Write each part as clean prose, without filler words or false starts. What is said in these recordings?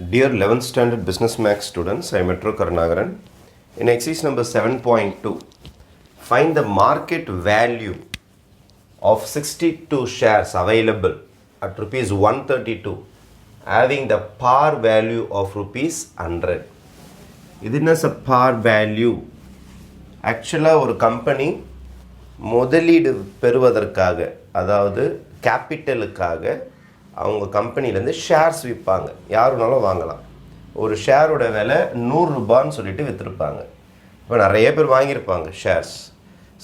Dear 11th Standard Business Max students, I am Metro Karnagaran. In exercise number 7.2, find the market value of 62 shares available at rupees 132 having the par value of rupees 100. This is a par value. Actually, ஒரு company முதலீடு பெறுவதற்காக அதாவது கேபிட்டலுக்காக அவங்க கம்பெனிலேருந்து shares விற்பாங்க. யாருனாலும் வாங்கலாம். ஒரு ஷேரோட விலை 100 ரூபான்னு சொல்லிட்டு விற்றுருப்பாங்க. இப்போ நிறைய பேர் வாங்கியிருப்பாங்க ஷேர்ஸ்.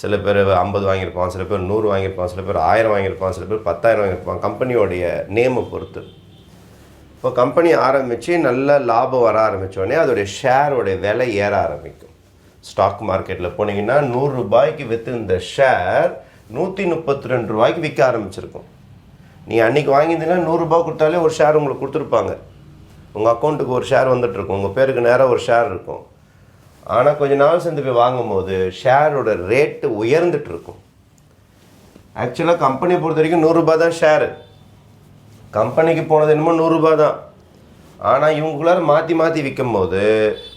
சில பேர் 50 வாங்கியிருப்பாங்க, சில பேர் 100 வாங்கியிருப்பாங்க, சில பேர் 1000 வாங்கியிருப்பாங்க, சில பேர் 10,000 வாங்கியிருப்பாங்க. கம்பெனியோடைய நேமை பொறுத்து. இப்போ கம்பெனி ஆரம்பித்து நல்ல லாபம் வர ஆரம்பித்தோடனே அதோடைய ஷேரோடைய விலை ஏற ஆரம்பிக்கும். ஸ்டாக் மார்க்கெட்டில் போனீங்கன்னா 100 ரூபாய்க்கு விற்று இந்த ஷேர் 132 ரூபாய்க்கு விற்க ஆரம்பிச்சிருக்கும். நீ அன்றைக்கி வாங்கியிருந்தீங்கன்னா 100 ரூபா கொடுத்தாலே ஒரு ஷேர் உங்களுக்கு கொடுத்துருப்பாங்க. உங்கள் அக்கௌண்ட்டுக்கு ஒரு ஷேர் வந்துட்டுருக்கும், உங்கள் பேருக்கு நேராக ஒரு ஷேர் இருக்கும். ஆனால் கொஞ்ச நாள் சேர்ந்து போய் வாங்கும்போது ஷேரோட ரேட்டு உயர்ந்துட்டுருக்கும். ஆக்சுவலாக கம்பெனியை பொறுத்த வரைக்கும் 100 ரூபா தான் ஷேரு. கம்பெனிக்கு போனது என்னமோ 100 ரூபா தான். ஆனால் இவங்களால மாற்றி விற்கும் போது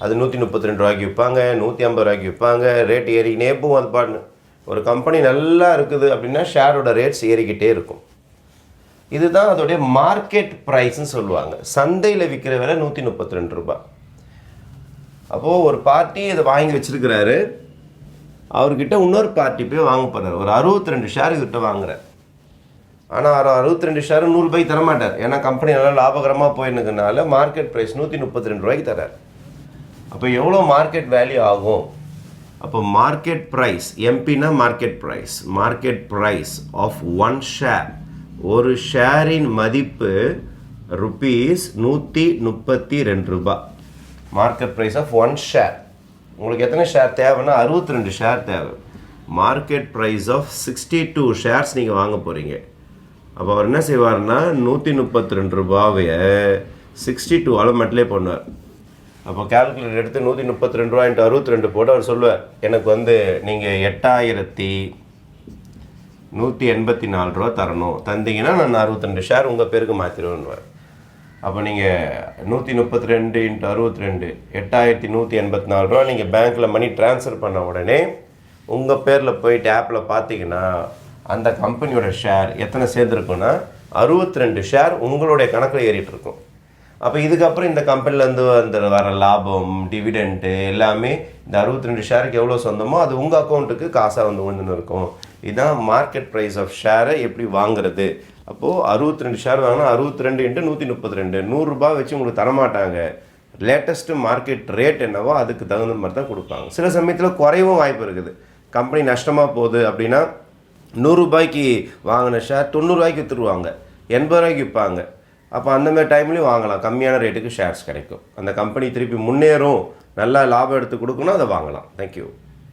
அது 132 ரூபாய்க்கு விற்பாங்க, 150 ரூபாய்க்கு விற்பாங்க. ரேட் ஏறிக்கினே போகும். அது பாட்டு ஒரு கம்பெனி நல்லா இருக்குது அப்படின்னா ஷேரோட ரேட்ஸ் ஏறிக்கிட்டே இருக்கும். இதுதான் அதோடைய மார்க்கெட் ப்ரைஸ்ன்னு சொல்லுவாங்க. சந்தையில் விற்கிற விலை 132 ரூபா. அப்போது ஒரு பார்ட்டி இதை வாங்கி வச்சுருக்கிறாரு. அவர்கிட்ட இன்னொரு பார்ட்டி போய் வாங்க போகிறார். ஒரு 62 ஷேர் கிட்ட வாங்குறார். ஆனால் 62 ஷேர் 100 ரூபாய்க்கு தரமாட்டார். ஏன்னா கம்பெனி நல்லா லாபகரமாக போயிருந்ததுனால மார்க்கெட் ப்ரைஸ் 132 ரூபாய்க்கு தரார். அப்போ எவ்வளோ மார்க்கெட் வேல்யூ ஆகும்? அப்போ மார்க்கெட் ப்ரைஸ், எம்பினா market price of one share, ஒரு ஷேரின் மதிப்பு ருபீஸ் 132 ரூபா. Market price of one share. உங்களுக்கு எத்தனை ஷேர் தேவைன்னா 62 ஷேர் தேவை. மார்க்கெட் ப்ரைஸ் ஆஃப் 62 ஷேர்ஸ் நீங்கள் வாங்க போகிறீங்க. அப்போ அவர் என்ன செய்வார்னா 132 ரூபாவைய 62 மட்டிலே பண்ணுவார். அப்போ கேல்குலேட்டர் எடுத்து 132 ரூபா × 62 போட்டு அவர் சொல்லுவார், எனக்கு நீங்கள் 8,184 ரூபா தரணும். தந்தீங்கன்னா நான் 62 ஷேர் உங்கள் பேருக்கு மாற்றிடுவேன்னுவார். அப்போ நீங்கள் 132 × 62 8,184 ரூபா நீங்கள் பேங்க்கில் மணி ட்ரான்ஸ்ஃபர் பண்ண உடனே உங்கள் பேரில் போயிட்டு ஆப்பில் பார்த்தீங்கன்னா அந்த கம்பெனியோட ஷேர் எத்தனை சேர்ந்துருக்குன்னா 62 ஷேர் உங்களுடைய கணக்கில் ஏறிட்டுருக்கும். அப்போ இதுக்கப்புறம் இந்த கம்பெனிலேருந்து வர லாபம், டிவிடெண்ட்டு எல்லாமே இந்த 62 ஷேருக்கு எவ்வளோ சொந்தமோ அது உங்கள் அக்கௌண்ட்டுக்கு காசாக விழுந்துன்னு இருக்கும். இதுதான் மார்க்கெட் ப்ரைஸ் ஆஃப் ஷேரை எப்படி வாங்குறது. அப்போது 62 ஷேர் வாங்கினா 62 × 132 100 ரூபா வச்சு உங்களுக்கு தரமாட்டாங்க. லேட்டஸ்ட்டு மார்க்கெட் ரேட் என்னவோ அதுக்கு தகுந்த மாதிரி தான் கொடுப்பாங்க. சில சமயத்தில் குறைவும் வாய்ப்பு இருக்குது. கம்பெனி நஷ்டமாக போகுது அப்படின்னா 100 ரூபாய்க்கு வாங்கின ஷேர் 90 ரூபாய்க்கு விற்றுருவாங்க, 80 ரூபாய்க்கு விற்பாங்க. அப்போ அந்தமாதிரி டைம்லேயும் வாங்கலாம். கம்மியான ரேட்டுக்கு ஷேர்ஸ் கிடைக்கும். அந்த கம்பெனி திருப்பி முன்னேறும், நல்லா லாபம் எடுத்து கொடுக்கணும், அதை வாங்கலாம். தேங்க்யூ.